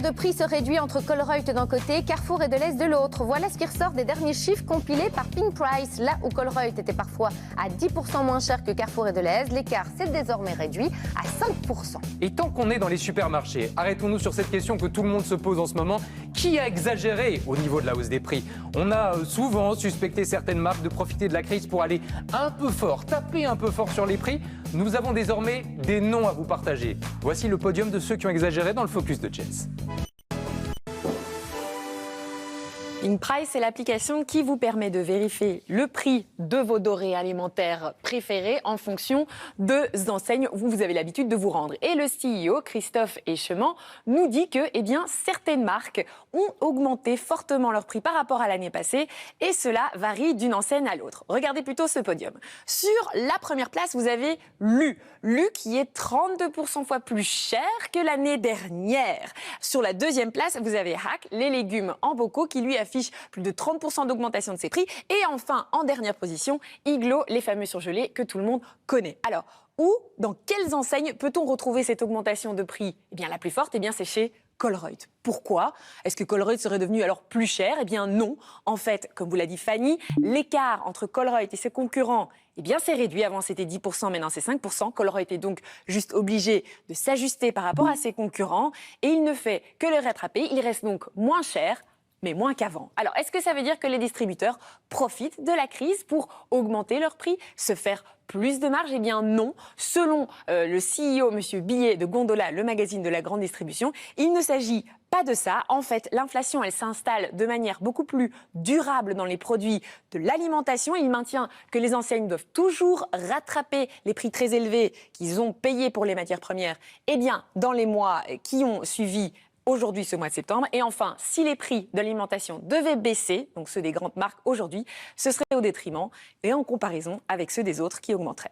de prix se réduit entre Colruyt d'un côté, Carrefour et Delhaize de l'autre. Voilà ce qui ressort des derniers chiffres compilés par Pink Price. Là où Colruyt était parfois à 10% moins cher que Carrefour et Delhaize, l'écart s'est désormais réduit à 5%. Et tant qu'on est dans les supermarchés, arrêtons-nous sur cette question que tout le monde se pose en ce moment. Qui a exagéré au niveau de la hausse des prix? On a souvent suspecté certaines marques de profiter de la crise pour aller un peu fort, taper un peu fort sur les prix. Nous avons désormais des noms à vous partager. Voici le podium de ceux qui ont exagéré dans le focus de Jess. Pink Price, c'est l'application qui vous permet de vérifier le prix de vos denrées alimentaires préférées en fonction de enseignes où vous avez l'habitude de vous rendre. Et le CEO, Christophe Eschement, nous dit que certaines marques ont augmenté fortement leur prix par rapport à l'année passée et cela varie d'une enseigne à l'autre. Regardez plutôt ce podium. Sur la première place, vous avez Lu qui est 32% fois plus cher que l'année dernière. Sur la deuxième place, vous avez Hack, les légumes en bocaux, qui lui affiche plus de 30% d'augmentation de ses prix. Et enfin, en dernière position, Iglo, les fameux surgelés que tout le monde connaît. Alors, où, dans quelles enseignes peut-on retrouver cette augmentation de prix? Eh bien, la plus forte, c'est chez Colruyt. Pourquoi? Est-ce que Colruyt serait devenu alors plus cher? Eh bien non. En fait, comme vous l'a dit Fanny, l'écart entre Colruyt et ses concurrents, c'est réduit. Avant c'était 10%, maintenant c'est 5%. Colruyt est donc juste obligé de s'ajuster par rapport à ses concurrents et il ne fait que le rattraper. Il reste donc moins cher, mais moins qu'avant. Alors, est-ce que ça veut dire que les distributeurs profitent de la crise pour augmenter leurs prix, se faire plus de marge? Eh bien non. Selon le CEO, M. Billet de Gondola, le magazine de la grande distribution, il ne s'agit pas de ça. En fait, l'inflation, elle s'installe de manière beaucoup plus durable dans les produits de l'alimentation. Il maintient que les enseignes doivent toujours rattraper les prix très élevés qu'ils ont payés pour les matières premières, dans les mois qui ont suivi aujourd'hui, ce mois de septembre. Et enfin, si les prix de l'alimentation devaient baisser, donc ceux des grandes marques aujourd'hui, ce serait au détriment et en comparaison avec ceux des autres qui augmenteraient.